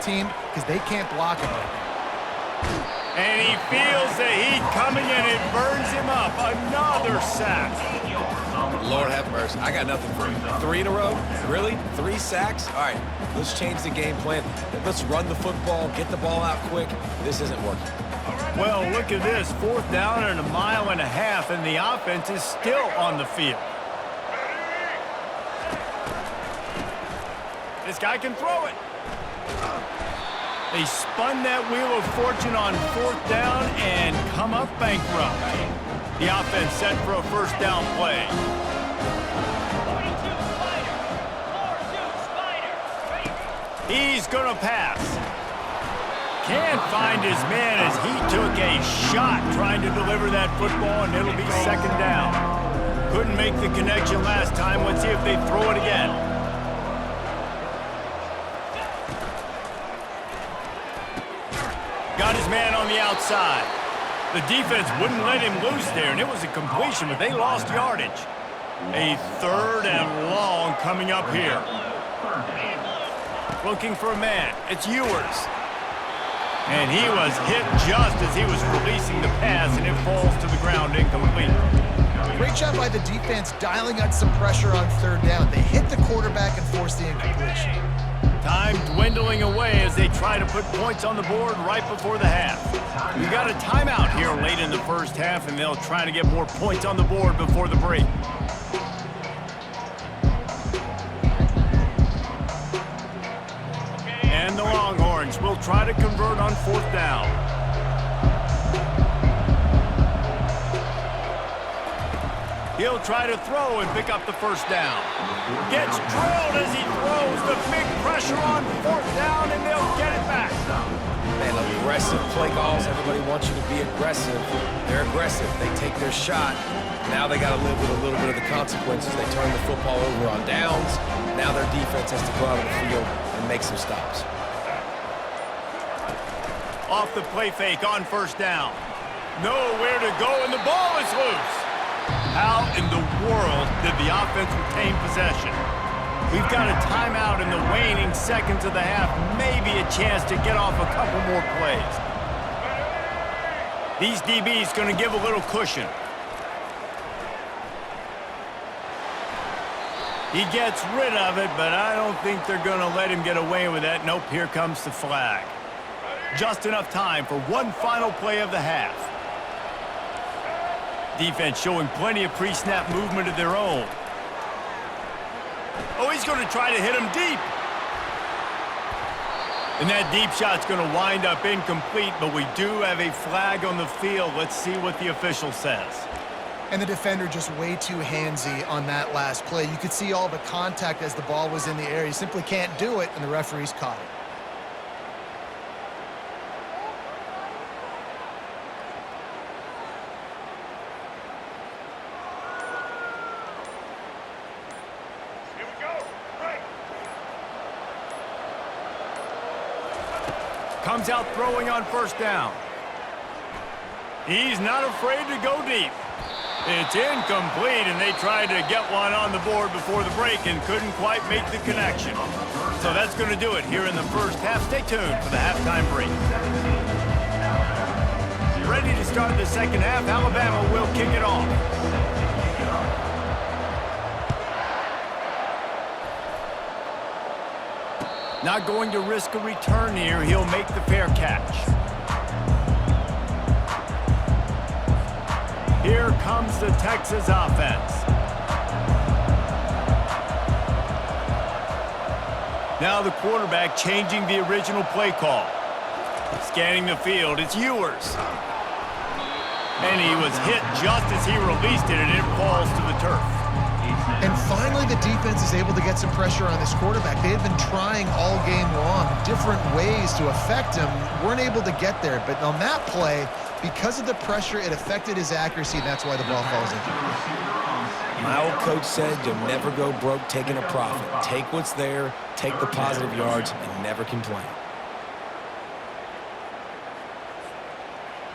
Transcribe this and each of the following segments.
team because they can't block him right now. And he feels the heat coming and it burns him up. Another sack. Lord have mercy. I got nothing for you. 3 in a row? Really? 3 sacks? All right, let's change the game plan. Let's run the football, get the ball out quick. This isn't working. Well, look at this. 4th down and 1.5 miles, and the offense is still on the field. This guy can throw it. They spun that wheel of fortune on 4th down and come up bankrupt. The offense set for a 1st down play. He's going to pass. Can't find his man as he took a shot trying to deliver that football, and it'll be 2nd down. Couldn't make the connection last time. Let's see if they throw it again. Got his man on the outside. The defense wouldn't let him loose there, and it was a completion, but they lost yardage. A 3rd and long coming up here. Looking for a man. It's Ewers. And he was hit just as he was releasing the pass, and it falls to the ground incomplete. Great job by the defense dialing out some pressure on 3rd down. They hit the quarterback and forced the incompletion. Time dwindling away as they try to put points on the board right before the half. We got a timeout here late in the 1st half, and they'll try to get more points on the board before the break. And the Longhorns will try to convert on 4th down. He'll try to throw and pick up the 1st down. Gets drilled as he throws. The big pressure on 4th down, and they'll get it back. Man, aggressive play calls. Everybody wants you to be aggressive. They're aggressive. They take their shot. Now they got to live with a little bit of the consequences. They turn the football over on downs. Now their defense has to go out on the field and make some stops. Off the play fake on 1st down. Nowhere to go, and the ball is loose. How in the world did the offense retain possession? We've got a timeout in the waning seconds of the half. Maybe a chance to get off a couple more plays. These DBs going to give a little cushion. He gets rid of it, but I don't think they're going to let him get away with that. Nope, here comes the flag. Just enough time for one final play of the half. Defense showing plenty of pre-snap movement of their own. Oh, he's going to try to hit him deep. And that deep shot's going to wind up incomplete, but we do have a flag on the field. Let's see what the official says. And the defender just way too handsy on that last play. You could see all the contact as the ball was in the air. He simply can't do it, and the referee's caught it. Comes out throwing on 1st down. He's not afraid to go deep. It's incomplete, and they tried to get one on the board before the break and couldn't quite make the connection. So that's going to do it here in the 1st half. Stay tuned for the halftime break. Ready to start the 2nd half. Alabama will kick it off. Not going to risk a return here. He'll make the fair catch. Here comes the Texas offense. Now the quarterback changing the original play call. Scanning the field, it's Ewers. And he was hit just as he released it, and it falls to the turf. And finally, the defense is able to get some pressure on this quarterback. They had been trying all game long, different ways to affect him, weren't able to get there. But on that play, because of the pressure, it affected his accuracy, and that's why the ball falls into him. My old coach said you'll never go broke taking a profit. Take what's there, take the positive yards, and never complain.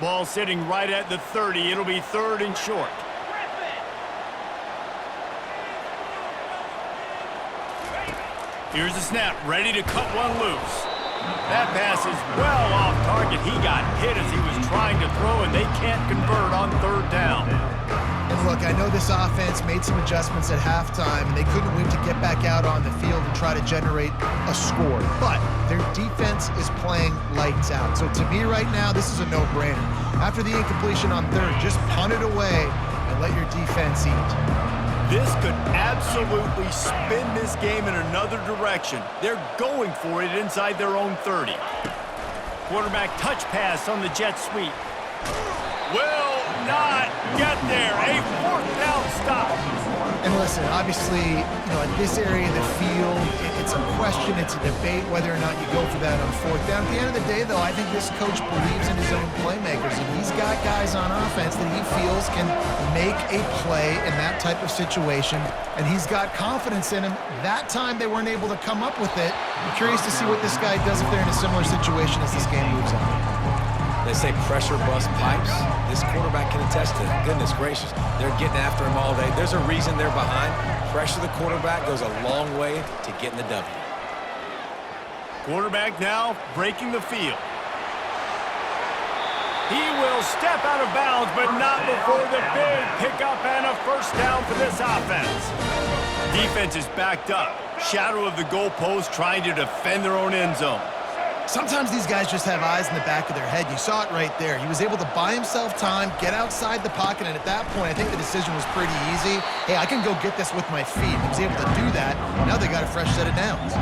Ball sitting right at the 30. It'll be 3rd and short. Here's the snap, ready to cut one loose. That pass is well off target. He got hit as he was trying to throw, and they can't convert on third down. And look, I know this offense made some adjustments at halftime, and they couldn't wait to get back out on the field and try to generate a score. But their defense is playing lights out. So to me right now, this is a no-brainer. After the incompletion on third, just punt it away and let your defense eat. This could absolutely spin this game in another direction. They're going for it inside their own 30. Quarterback touch pass on the jet sweep. Will not get there. A fourth down stop. And listen, obviously, at this area of the field, it's a question, it's a debate whether or not you go for that on fourth down. At the end of the day, though, I think this coach believes in his own playmakers, and he's got guys on offense that he feels can make a play in that type of situation, and he's got confidence in him. That time, they weren't able to come up with it. I'm curious to see what this guy does if they're in a similar situation as this game moves on. They say pressure busts pipes. This quarterback can attest to that. Goodness gracious. They're getting after him all day. There's a reason they're behind. Pressure the quarterback goes a long way to getting the W. Quarterback now breaking the field. He will step out of bounds, but not before the big pickup and a first down for this offense. Defense is backed up. Shadow of the goalpost trying to defend their own end zone. Sometimes these guys just have eyes in the back of their head. You saw it right there. He was able to buy himself time, get outside the pocket, and at that point, I think the decision was pretty easy. Hey, I can go get this with my feet. He was able to do that. Now they got a fresh set of downs.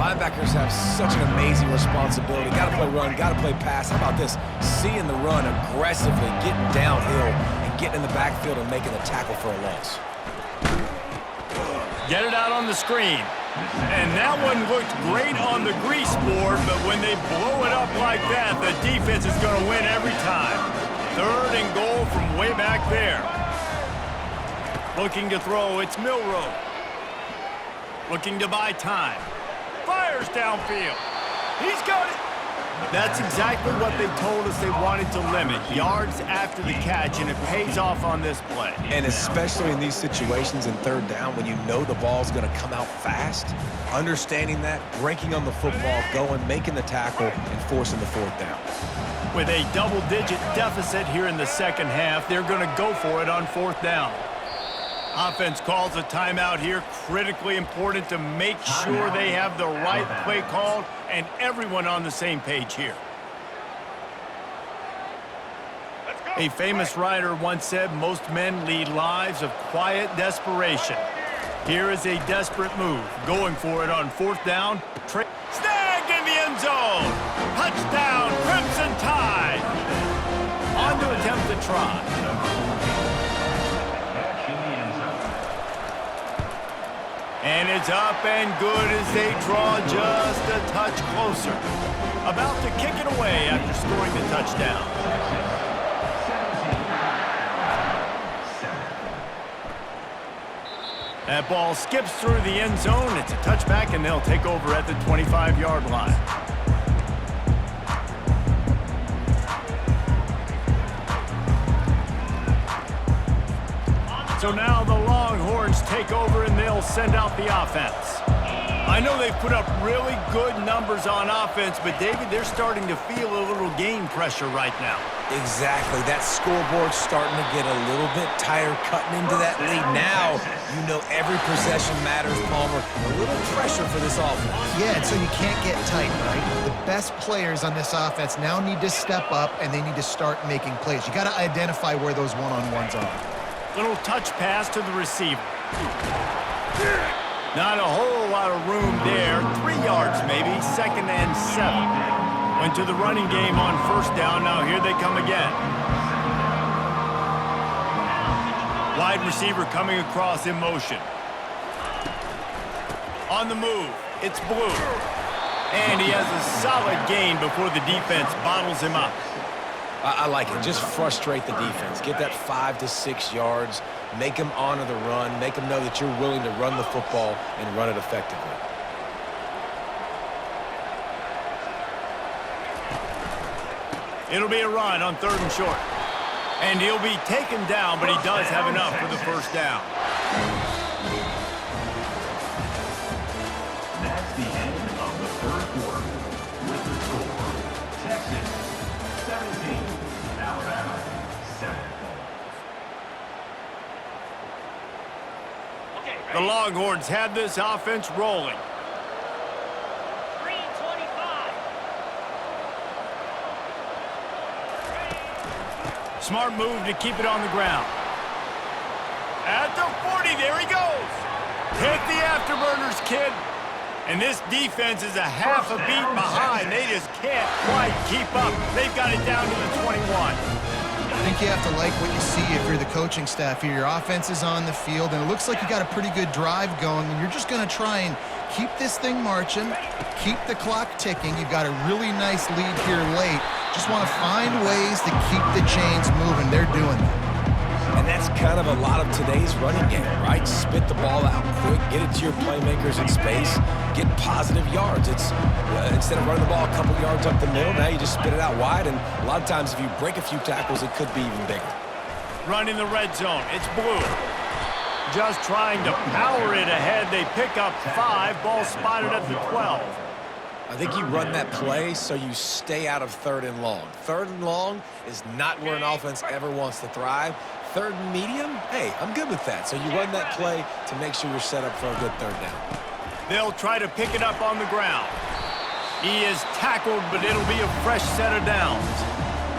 Linebackers have such an amazing responsibility. Got to play run, got to play pass. How about this? Seeing the run aggressively, getting downhill, and getting in the backfield and making a tackle for a loss. Get it out on the screen. And that one looked great on the grease board, but when they blow it up like that, the defense is going to win every time. Third and goal from way back there. Looking to throw, it's Milrow. Looking to buy time. Fires downfield. He's got it. That's exactly what they told us they wanted to limit. Yards after the catch, and it pays off on this play. And especially in these situations in third down when you know the ball's going to come out fast, understanding that, breaking on the football, going, making the tackle, and forcing the fourth down. With a double-digit deficit here in the second half, they're going to go for it on fourth down. Offense calls a timeout here. Critically important to make sure they have the right play called and everyone on the same page here. A famous writer once said, most men lead lives of quiet desperation. Here is a desperate move. Going for it on fourth down. Snag in the end zone. Touchdown, Crimson Tide. On to attempt the try. And it's up and good as they draw just a touch closer. About to kick it away after scoring the touchdown. That ball skips through the end zone. It's a touchback, and they'll take over at the 25-yard line. So now the Longhorns take over, and they'll send out the offense. I know they've put up really good numbers on offense, but, David, they're starting to feel a little game pressure right now. Exactly. That scoreboard's starting to get a little bit tired cutting into that lead. Now, you know every possession matters, Palmer. A little pressure for this offense. Yeah, and so you can't get tight, right? The best players on this offense now need to step up, and they need to start making plays. You got to identify where those one-on-ones are. Little touch pass to the receiver. Not a whole lot of room there. 3 yards maybe, 2nd and 7. Went to the running game on first down. Now here they come again. Wide receiver coming across in motion. On the move, it's Blue. And he has a solid gain before the defense bottles him up. I like it. Just frustrate the defense. Get that 5 to 6 yards. Make them honor the run. Make them know that you're willing to run the football and run it effectively. It'll be a run on 3rd and short. And he'll be taken down, but he does have enough for the first down. That's the end of the third quarter. The Longhorns have this offense rolling. Smart move to keep it on the ground. At the 40, there he goes. Hit the afterburners, kid. And this defense is a half a beat behind. They just can't quite keep up. They've got it down to the 21. I think you have to like what you see if you're the coaching staff here. Your offense is on the field, and it looks like you got a pretty good drive going, and you're just going to try and keep this thing marching, keep the clock ticking. You've got a really nice lead here late. Just want to find ways to keep the chains moving. They're doing that. And that's kind of a lot of today's running game, right? Spit the ball out quick, get it to your playmakers in space, get positive yards. It's instead of running the ball a couple yards up the middle, now you just spit it out wide, and a lot of times if you break a few tackles, it could be even bigger. Running the red zone. It's blue. Just trying to power it ahead. They pick up 5. Ball spotted at the 12. I think you run that play so you stay out of 3rd and long. 3rd and long is not where an offense ever wants to thrive. 3rd and medium, hey, I'm good with that. So you run that play to make sure you're set up for a good 3rd down. They'll try to pick it up on the ground. He is tackled, but it'll be a fresh set of downs.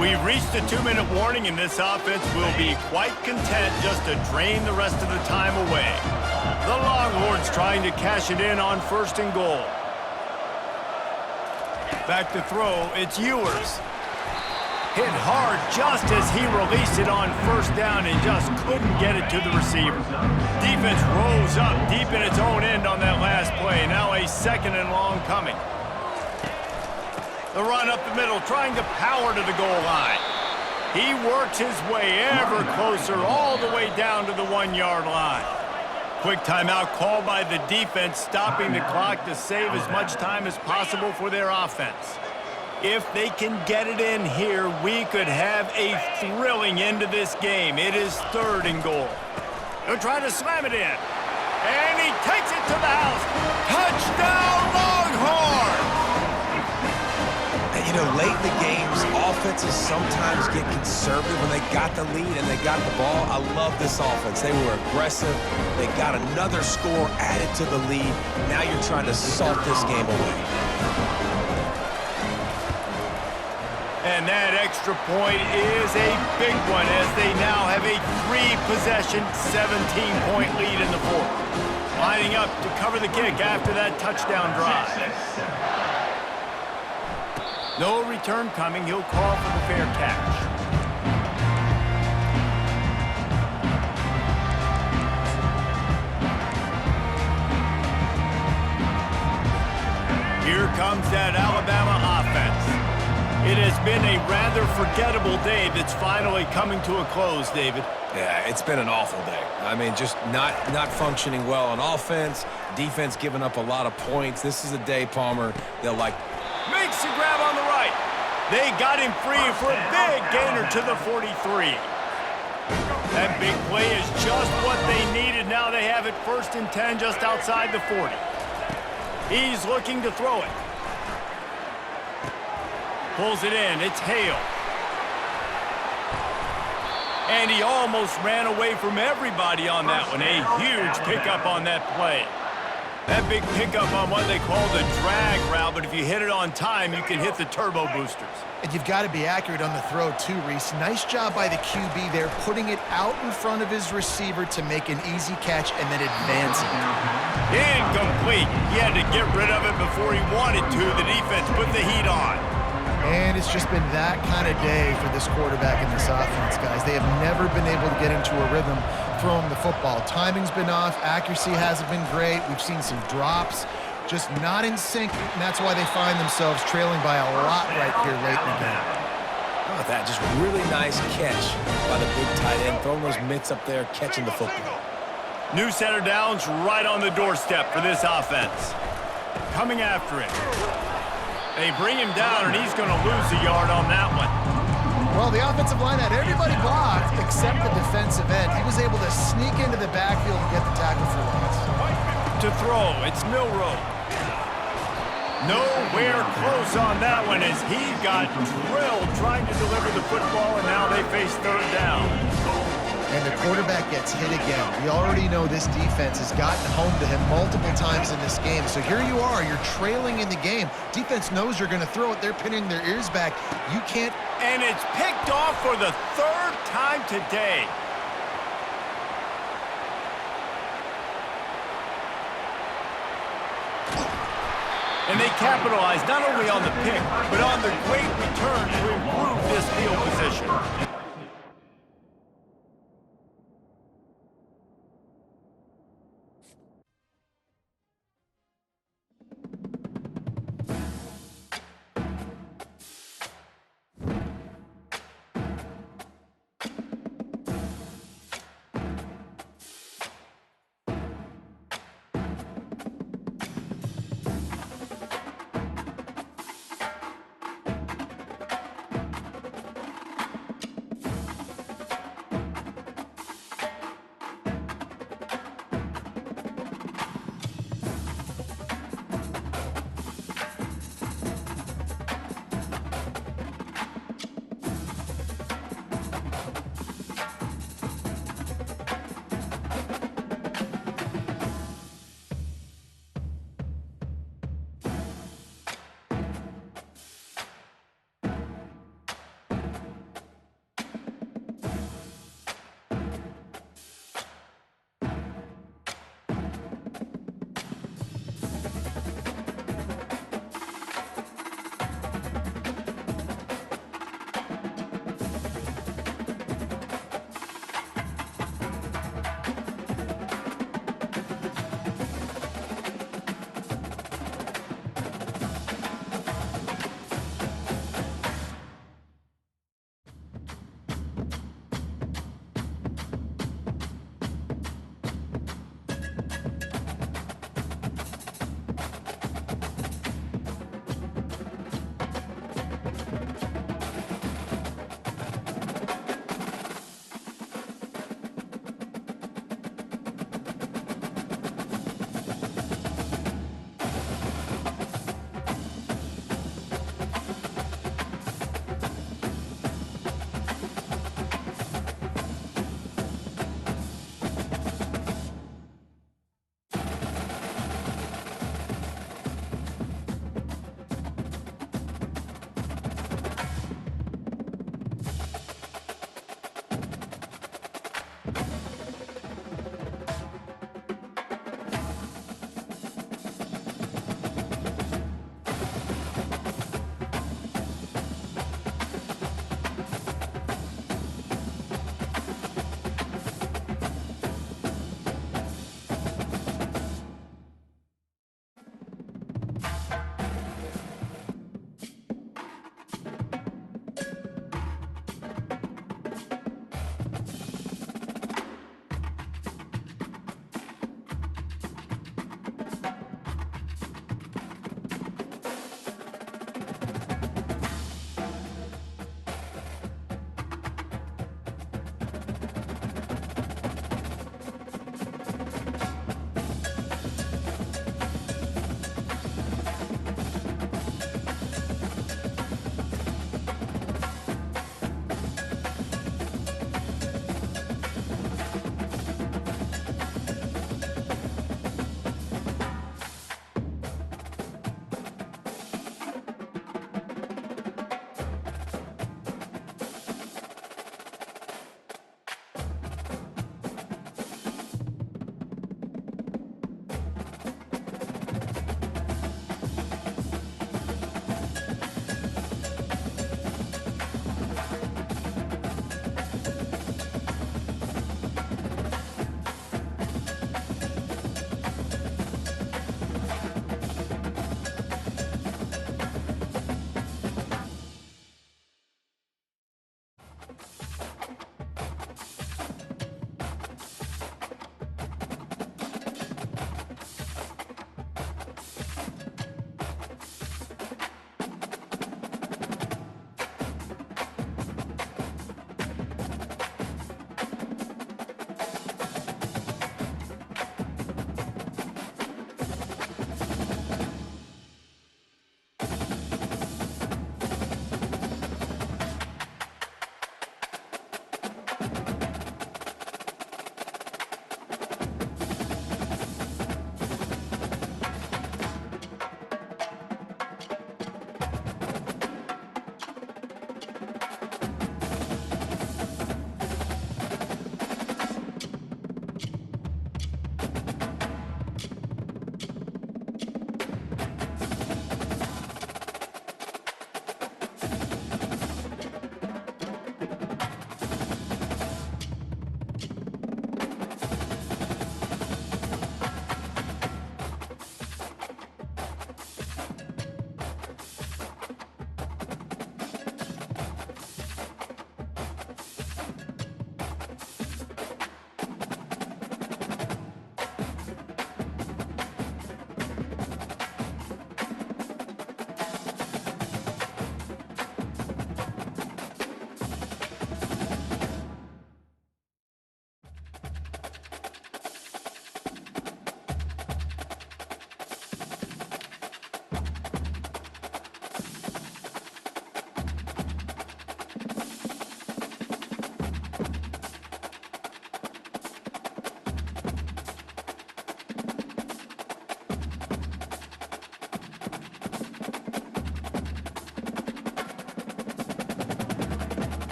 We've reached a 2-minute warning, and this offense will be quite content just to drain the rest of the time away. The Longhorns trying to cash it in on 1st and goal. Back to throw, it's Ewers. Hit hard just as he released it on 1st down and just couldn't get it to the receiver. Defense rose up deep in its own end on that last play. Now a 2nd and long coming. The run up the middle, trying to power to the goal line. He works his way ever closer all the way down to the 1-yard line. Quick timeout called by the defense, stopping the clock to save as much time as possible for their offense. If they can get it in here, we could have a thrilling end to this game. It is 3rd and goal. They'll try to slam it in. And he takes it to the house. Touchdown, Longhorns! And, you know, late in the games, offenses sometimes get conservative when they got the lead and they got the ball. I love this offense. They were aggressive. They got another score added to the lead. Now you're trying to salt this game away. And that extra point is a big one as they now have a 3-possession, 17-point lead in the 4th. Lining up to cover the kick after that touchdown drive. No return coming. He'll call for the fair catch. Here comes that Alabama offense. It has been a rather forgettable day that's finally coming to a close, David. Yeah, it's been an awful day. I mean, just not functioning well on offense, defense giving up a lot of points. This is a day, Palmer, they'll like... Makes the grab on the right. They got him free for a big gainer to the 43. That big play is just what they needed. Now they have it 1st and 10 just outside the 40. He's looking to throw it. Pulls it in. It's Hale. And he almost ran away from everybody on that one. A huge pickup on that play. That big pickup on what they call the drag route, but if you hit it on time, you can hit the turbo boosters. And you've got to be accurate on the throw too, Reese. Nice job by the QB there, putting it out in front of his receiver to make an easy catch and then advance it. Incomplete. He had to get rid of it before he wanted to. The defense put the heat on. And it's just been that kind of day for this quarterback and this offense, guys. They have never been able to get into a rhythm throwing the football. Timing's been off. Accuracy hasn't been great. We've seen some drops. Just not in sync, and that's why they find themselves trailing by a lot right here late in the game. How about that? Just really nice catch by the big tight end, throwing those mitts up there, catching the football. New set of downs right on the doorstep for this offense. Coming after him. They bring him down, and he's going to lose a yard on that one. Well, the offensive line had everybody blocked except the defensive end. He was able to sneak into the backfield and get the tackle for loss. To throw, it's Milroe. Nowhere close on that one as he got drilled trying to deliver the football, and now they face 3rd down. and the quarterback gets hit again. We already know this defense has gotten home to him multiple times in this game. So here you are, you're trailing in the game. Defense knows you're going to throw it. They're pinning their ears back. You can't. And it's picked off for the third time today. And they capitalize not only on the pick, but on the great return to improve this field position.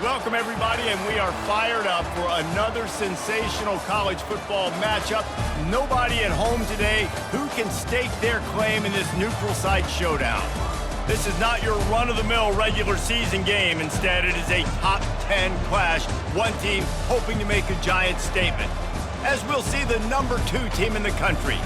Welcome, everybody, and we are fired up for another sensational college football matchup. Nobody at home today who can stake their claim in this neutral site showdown. This is not your run-of-the-mill regular season game. Instead, it is a top 10 clash, one team hoping to make a giant statement, as we'll see the number 2 team in the country